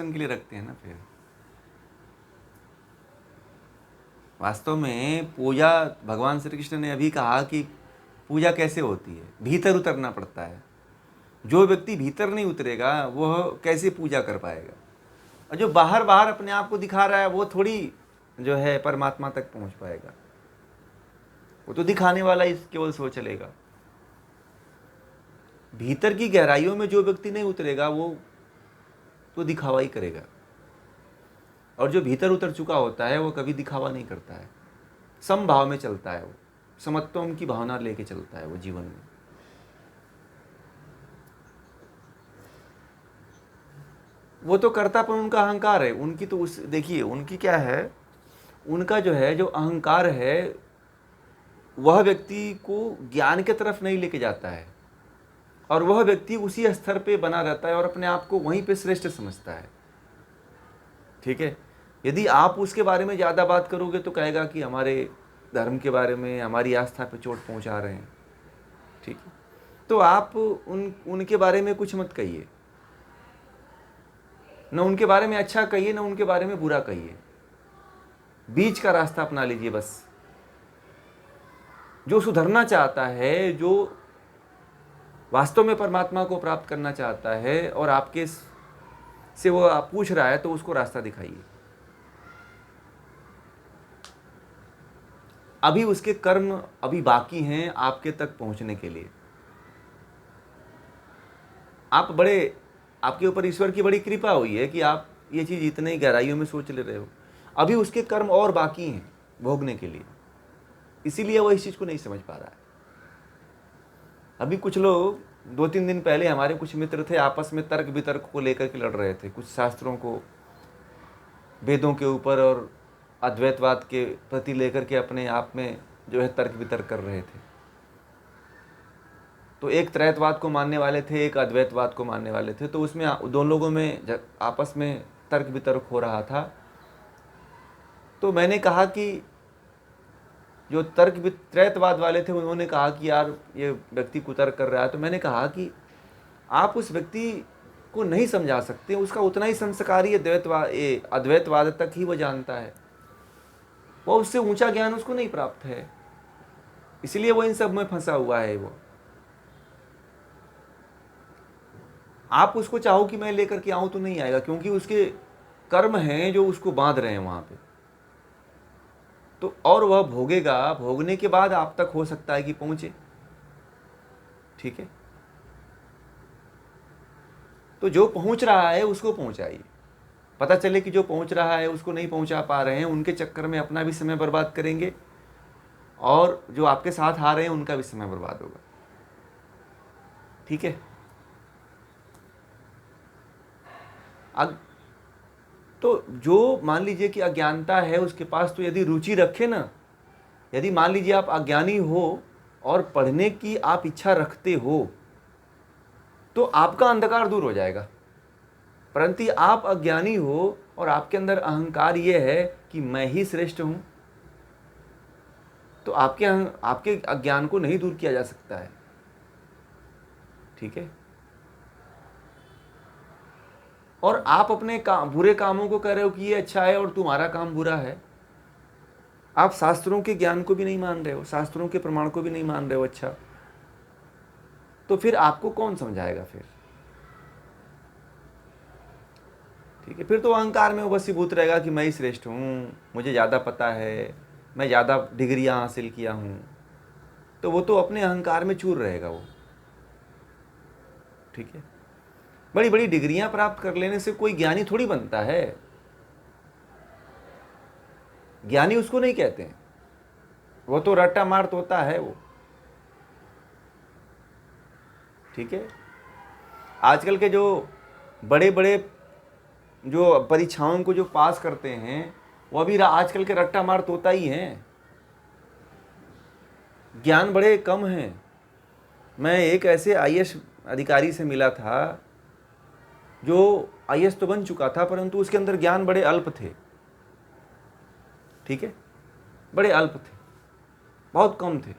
के लिए रखते हैं ना। फिर वास्तव में पूजा, भगवान श्री कृष्ण ने अभी कहा कि पूजा कैसे होती है, भीतर उतरना पड़ता है। जो व्यक्ति भीतर नहीं उतरेगा वह कैसे पूजा कर पाएगा। और जो बाहर बाहर अपने आप को दिखा रहा है वो थोड़ी जो है परमात्मा तक पहुंच पाएगा। वो तो दिखाने वाला ही केवल सो चलेगा। भीतर की गहराइयों में जो व्यक्ति नहीं उतरेगा वो तो दिखावा ही करेगा। और जो भीतर उतर चुका होता है वो कभी दिखावा नहीं करता है, समभाव में चलता है। वो समत्वम की भावना लेके चलता है वो जीवन में। वो तो कर्तापन उनका अहंकार है। उनकी तो उस देखिए उनकी क्या है, उनका जो है जो अहंकार है वह व्यक्ति को ज्ञान के तरफ नहीं लेके जाता है। और वह व्यक्ति उसी स्तर पे बना रहता है और अपने आप को वहीं पे श्रेष्ठ समझता है। ठीक है, यदि आप उसके बारे में ज़्यादा बात करोगे तो कहेगा कि हमारे धर्म के बारे में, हमारी आस्था पे चोट पहुंचा रहे हैं। ठीक है, तो आप उनके बारे में कुछ मत कहिए, न उनके बारे में अच्छा कहिए न उनके बारे में बुरा कहिए। बीच का रास्ता अपना लीजिए बस। जो सुधरना चाहता है, जो वास्तव में परमात्मा को प्राप्त करना चाहता है और आपके से वो आप पूछ रहा है, तो उसको रास्ता दिखाइए। अभी उसके कर्म अभी बाकी हैं आपके तक पहुंचने के लिए। आपके ऊपर ईश्वर की बड़ी कृपा हुई है कि आप ये चीज़ इतने गहराइयों में सोच ले रहे हो। अभी उसके कर्म और बाकी हैं भोगने के लिए, इसीलिए वो इस चीज़ को नहीं समझ पा रहा है। अभी कुछ लोग 2-3 दिन पहले हमारे कुछ मित्र थे, आपस में तर्क वितर्क को लेकर के लड़ रहे थे। कुछ शास्त्रों को, वेदों के ऊपर और अद्वैतवाद के प्रति लेकर के अपने आप में जो है तर्क वितर्क कर रहे थे। तो एक त्रैतवाद को मानने वाले थे, एक अद्वैतवाद को मानने वाले थे। तो उसमें दोनों लोगों में आपस में तर्क वितर्क हो रहा था। तो मैंने कहा कि जो त्रैतवाद वाले थे उन्होंने कहा कि यार ये व्यक्ति कुतर्क कर रहा है। तो मैंने कहा कि आप उस व्यक्ति को नहीं समझा सकते, उसका उतना ही संस्कारी अद्वैतवाद तक ही वो जानता है। वो उससे ऊंचा ज्ञान उसको नहीं प्राप्त है, इसलिए वो इन सब में फंसा हुआ है। वो आप उसको चाहो कि मैं लेकर के आऊं तो नहीं आएगा, क्योंकि उसके कर्म हैं जो उसको बांध रहे हैं वहां पे। तो और वह भोगेगा, भोगने के बाद आप तक हो सकता है कि पहुंचे। ठीक है, तो जो पहुंच रहा है उसको पहुंचाइए। पता चले कि जो पहुंच रहा है उसको नहीं पहुंचा पा रहे हैं, उनके चक्कर में अपना भी समय बर्बाद करेंगे और जो आपके साथ आ रहे हैं उनका भी समय बर्बाद होगा। ठीक है, तो जो मान लीजिए कि अज्ञानता है उसके पास, तो यदि रुचि रखे ना, यदि मान लीजिए आप अज्ञानी हो और पढ़ने की आप इच्छा रखते हो तो आपका अंधकार दूर हो जाएगा। परंतु आप अज्ञानी हो और आपके अंदर अहंकार ये है कि मैं ही श्रेष्ठ हूं, तो आपके अज्ञान को नहीं दूर किया जा सकता है। ठीक है, और आप अपने बुरे कामों को कह रहे हो कि ये अच्छा है और तुम्हारा काम बुरा है। आप शास्त्रों के ज्ञान को भी नहीं मान रहे हो, शास्त्रों के प्रमाण को भी नहीं मान रहे हो। अच्छा, तो फिर आपको कौन समझाएगा फिर? ठीक है, फिर तो अहंकार में वशीभूत रहेगा कि मैं ही श्रेष्ठ हूँ, मुझे ज़्यादा पता है, मैं ज़्यादा डिग्रियाँ हासिल किया हूँ। तो वो तो अपने अहंकार में चूर रहेगा वो। ठीक है, बड़ी बड़ी डिग्रियां प्राप्त कर लेने से कोई ज्ञानी थोड़ी बनता है। ज्ञानी उसको नहीं कहते हैं, वो तो रट्टा मार तोता है वो। ठीक है, आजकल के जो बड़े बड़े जो परीक्षाओं को जो पास करते हैं वो भी आजकल के रट्टा मार तोता ही हैं। ज्ञान बड़े कम हैं। मैं एक ऐसे आईएएस अधिकारी से मिला था जो आईएएस तो बन चुका था, परंतु उसके अंदर ज्ञान बड़े अल्प थे। ठीक है, बड़े अल्प थे, बहुत कम थे।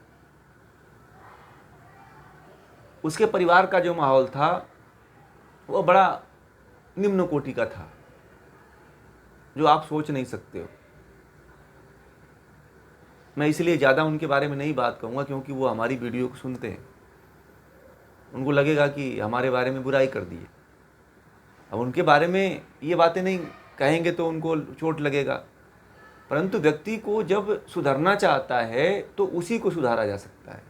उसके परिवार का जो माहौल था वो बड़ा निम्न कोटि का था। जो आप सोच नहीं सकते हो। मैं इसलिए ज़्यादा उनके बारे में नहीं बात कहूँगा, क्योंकि वो हमारी वीडियो को सुनते हैं, उनको लगेगा कि हमारे बारे में बुराई कर दी है। अब उनके बारे में ये बातें नहीं कहेंगे तो उनको चोट लगेगा, परंतु व्यक्ति को जब सुधरना चाहता है तो उसी को सुधारा जा सकता है।